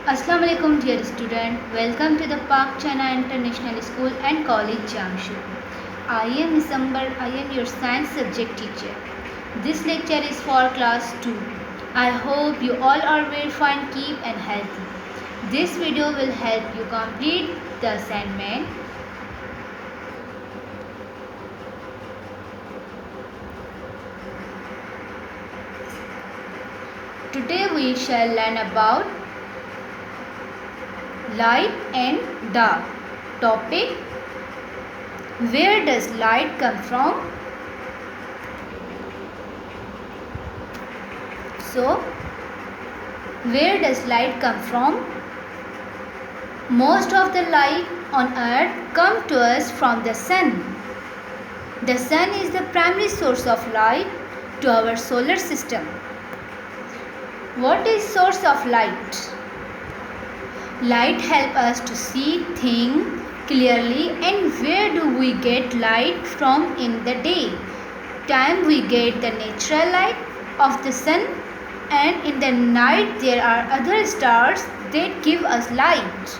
Assalamu alaikum dear student. Welcome to the Park China International School and College Jamshedpur. I am Isambar. I am your science subject teacher. This lecture is for class 2. I hope you all are very fine, keep and healthy. This video will help you complete the assignment. Today we shall learn about light and dark. Topic: where does light come from? So, where does light come from? Most of the light on earth come to us from the sun. The sun is the primary source of light to our solar system. What is source of light? Light helps us to see things clearly. And where do we get light from in the day? Time we get the natural light of the sun, and in the night there are other stars that give us light.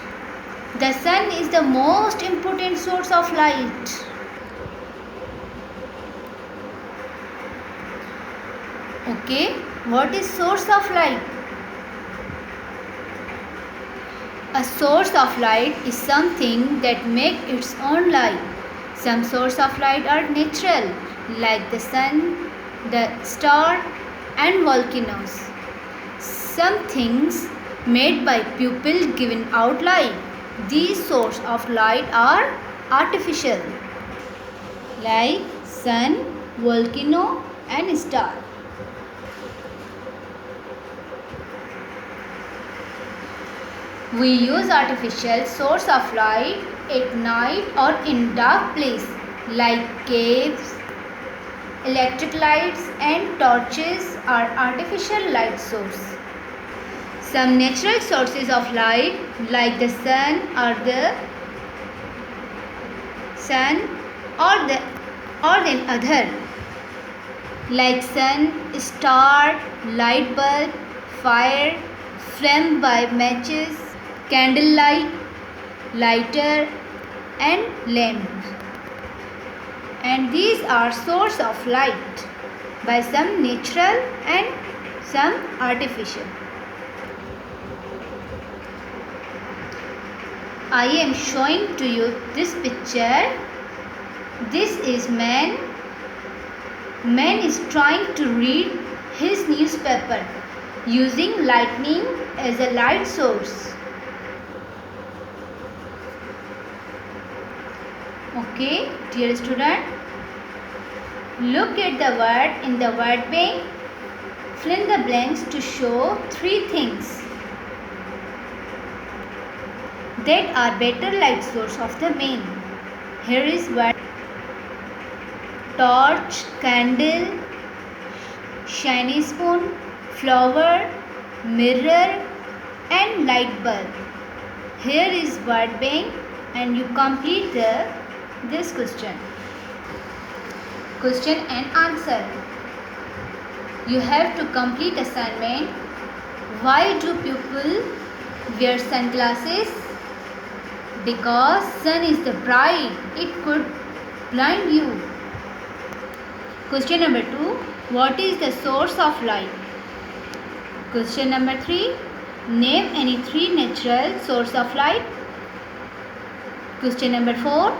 The sun is the most important source of light. Okay, what is source of light? A source of light is something that makes its own light. Some sources of light are natural, like the sun, the star, and volcanoes. Some things made by people giving out light. These sources of light are artificial, like sun, volcano, and star. We use artificial source of light at night or in dark places like caves. Electric lights and torches are artificial light source. Some natural sources of light like the sun or then other like sun, star, light bulb, fire, flame by matches, candlelight, lighter, and lamp. And these are source of light by some natural and some artificial. I am showing to you this picture. This is man. Man is trying to read his newspaper using lightning as a light source. Okay, dear student, look at the word in the word bank. Fill in the blanks to show three things that are better light source of the man. Here is word: torch, candle, shiny spoon, flower, mirror, and light bulb. Here is word bank, and you complete this question. Question and answer. You have to complete assignment. Why do people wear sunglasses? Because sun is the bright. It could blind you. Question number 2. What is the source of light? Question number 3. Name any 3 natural source of light. Question number 4.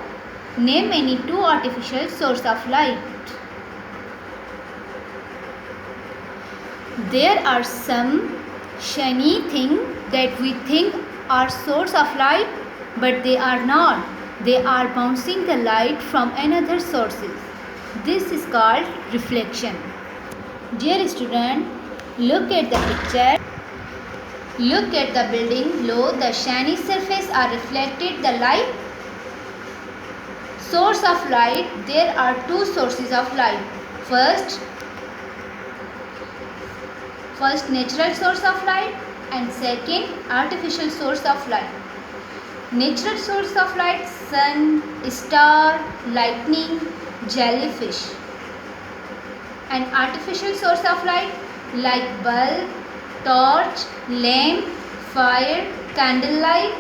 Name any 2 artificial source of light. There are some shiny things that we think are source of light, but they are not. They are bouncing the light from another sources. This is called reflection. Dear student, look at the picture. Look at the building below. The shiny surface are reflected the light. Source of light. There are 2 sources of light. First natural source of light, and second artificial source of light. Natural source of light: sun, star, lightning, jellyfish. And artificial source of light like bulb, torch, lamp, fire, candlelight.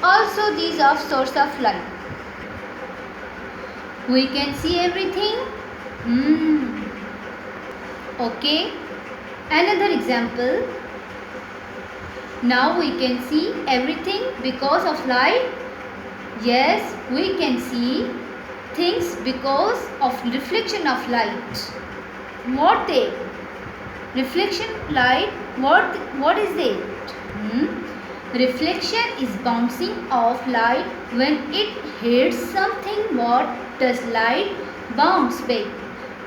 Also these are source of light. We can see everything. Okay. Another example. Now we can see everything because of light. Yes, we can see things because of reflection of light. What they? Reflection light. What is it? Reflection is bouncing of light when it hits something. What does light bounce back?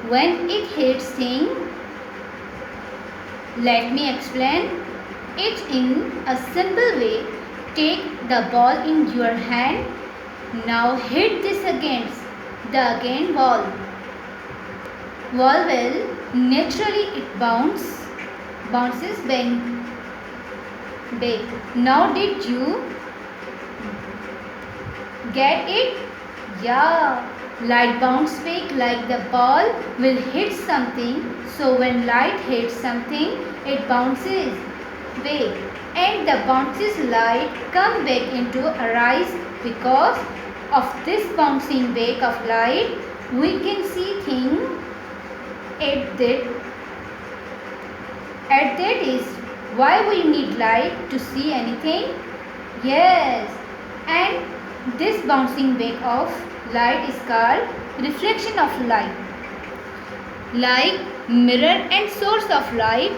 When it hits thing. Let me explain it in a simple way. Take the ball in your hand. Now hit this against the wall. Wall will naturally it bounces back. Now did you get it? Yeah. Light bounce back like the ball will hit something. So when light hits something, it bounces back. And the bounces light come back into arise. Because of this bouncing back of light, we can see things at that is why we need light to see anything. Yes, and this bouncing back of light is called reflection of light. Like mirror and source of light,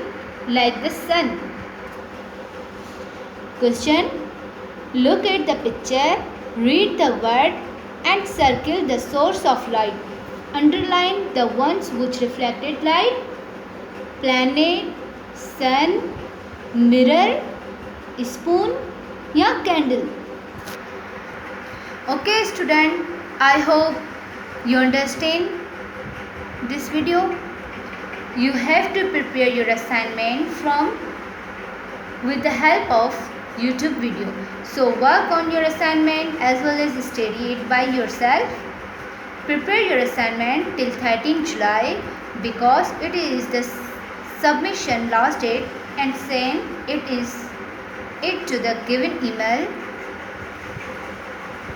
like the sun. Question. Look at the picture, read the word and circle the source of light. Underline the ones which reflected light. Planet, sun, mirror, spoon या candle. Okay student, I hope you understand this video. You have to prepare your assignment with the help of YouTube video. So work on your assignment as well as study it by yourself. Prepare your assignment till 13 July because it is the submission last date, and send it to the given email.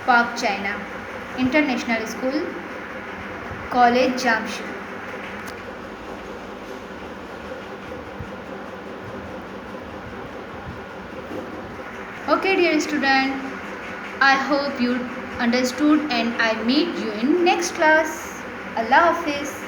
Park China International School, College Jamshid. Okay dear student, I hope you understood and I meet you in next class. Allah Hafiz.